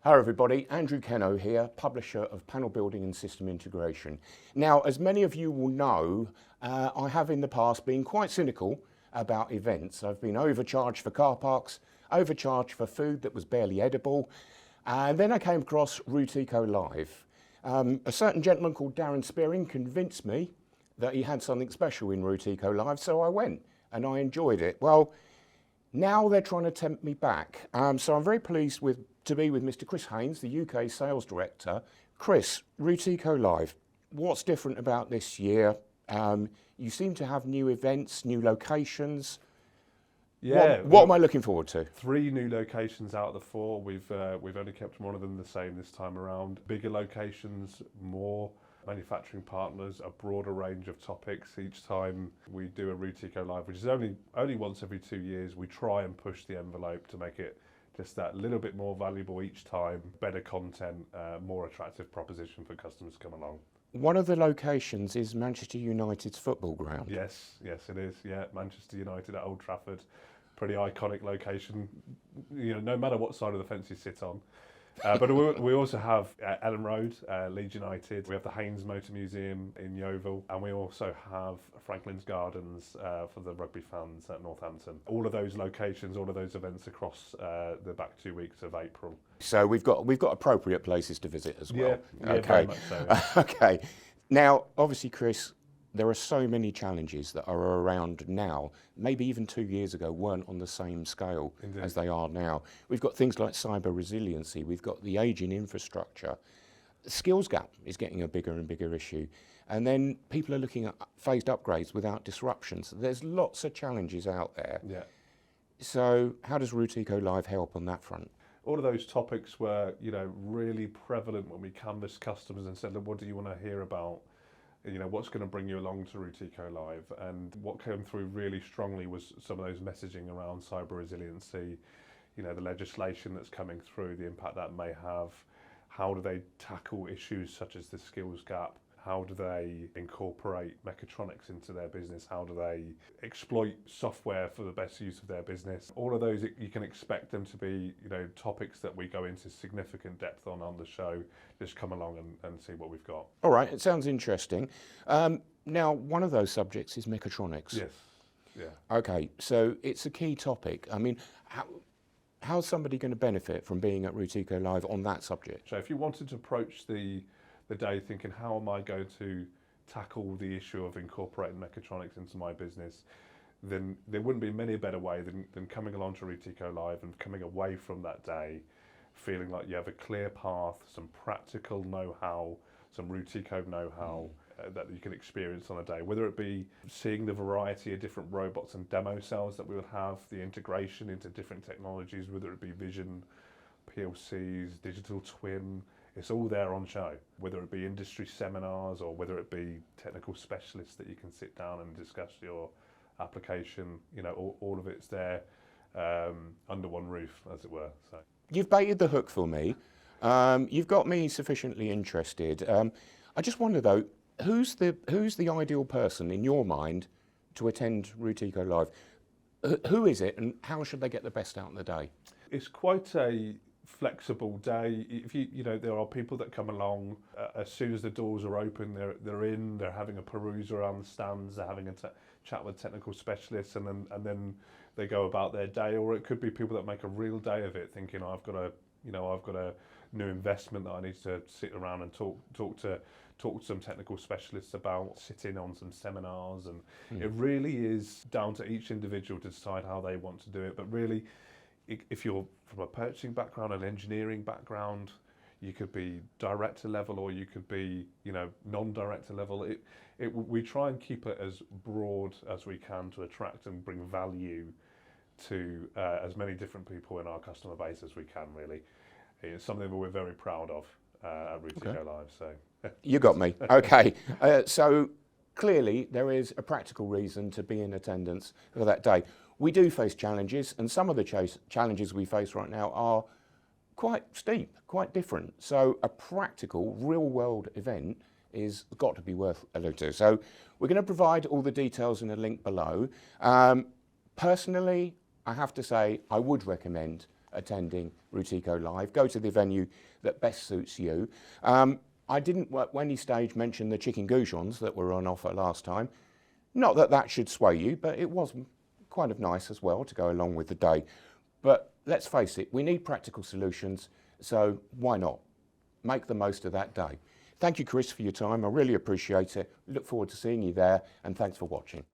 Hello everybody, Andrew Keno here, publisher of Panel Building and System Integration. Now, as many of you will know, I have in the past been quite cynical about events. I've been overcharged for car parks, overcharged for food that was barely edible, and then I came across Routeco Live. A certain gentleman called Darren Spearing convinced me that he had something special in Routeco Live, so I went and I enjoyed it. Well, now they're trying to tempt me back. So I'm very pleased to be with Mr. Chris Haynes, the UK Sales Director. Chris, Routeco Live, what's different about this year? You seem to have new events, new locations. Yeah. What am I looking forward to? 3 new locations out of the 4. We've only kept one of them the same this time around. Bigger locations, more manufacturing partners, a broader range of topics. Each time we do a Routeco Live, which is only once every 2 years, we try and push the envelope to make it just that little bit more valuable each time, better content, more attractive proposition for customers to come along. One of the locations is Manchester United's football ground. Yes, it is. Yeah, Manchester United at Old Trafford, pretty iconic location. You know, no matter what side of the fence you sit on. But we also have Ellen Road, Leeds United. We have the Haynes Motor Museum in Yeovil, and we also have Franklin's Gardens for the rugby fans at Northampton. All of those locations, all of those events across the back 2 weeks of April. So we've got appropriate places to visit as well. Yeah, okay. Very much so. Yeah. Okay. Now, obviously, Chris, there are so many challenges that are around now, maybe even 2 years ago weren't on the same scale Indeed. As they are now. We've got things like cyber resiliency, we've got the ageing infrastructure. The skills gap is getting a bigger and bigger issue. And then people are looking at phased upgrades without disruptions. There's lots of challenges out there. Yeah. So how does Routeco Live help on that front? All of those topics were, really prevalent when we canvassed customers and said, look, what do you want to hear about? What's going to bring you along to Routeco Live? And what came through really strongly was some of those messaging around cyber resiliency, the legislation that's coming through, the impact that may have. How do they tackle issues such as the skills gap? How do they incorporate Mechatronics into their business? How do they exploit software for the best use of their business? All of those, you can expect them to be, topics that we go into significant depth on the show. Just come along and see what we've got. All right, it sounds interesting. Now, one of those subjects is Mechatronics. Yes, yeah. Okay, so it's a key topic. I mean, how's somebody going to benefit from being at Routeco Live on that subject? So if you wanted to approach the day thinking, how am I going to tackle the issue of incorporating Mechatronics into my business, then there wouldn't be many better way than coming along to Routeco Live and coming away from that day feeling like you have a clear path, some practical know-how, some Routeco know-how that you can experience on a day, whether it be seeing the variety of different robots and demo cells that we would have, the integration into different technologies, whether it be vision, PLCs, digital twin. It's all there on show, whether it be industry seminars or whether it be technical specialists that you can sit down and discuss your application. All of it's there under one roof, as it were. So you've baited the hook for me. You've got me sufficiently interested. I just wonder though, who's the ideal person in your mind to attend Routeco Live? Who is it, and how should they get the best out of the day? It's quite a flexible day. If there are people that come along as soon as the doors are open, they're having a peruse around the stands, they're having a chat with technical specialists, and then they go about their day. Or it could be people that make a real day of it, thinking I've got a new investment that I need to sit around and talk to some technical specialists about, sit in on some seminars, and it really is down to each individual to decide how they want to do it. But really, if you're from a purchasing background, an engineering background, you could be director level or you could be, non-director level. We try and keep it as broad as we can to attract and bring value to as many different people in our customer base as we can, really. It's something that we're very proud of at Routeco Live. So you got me. Okay. So clearly there is a practical reason to be in attendance for that day. We do face challenges, and some of the challenges we face right now are quite steep, quite different. So a practical, real-world event is got to be worth a look to. So we're going to provide all the details in a link below. Personally, I have to say I would recommend attending Routeco Live. Go to the venue that best suits you. I didn't, at any stage, mention the chicken goujons that were on offer last time. Not that that should sway you, but it was kind of nice as well to go along with the day. But let's face it, we need practical solutions, so why not? Make the most of that day. Thank you, Chris, for your time. I really appreciate it. Look forward to seeing you there, and thanks for watching.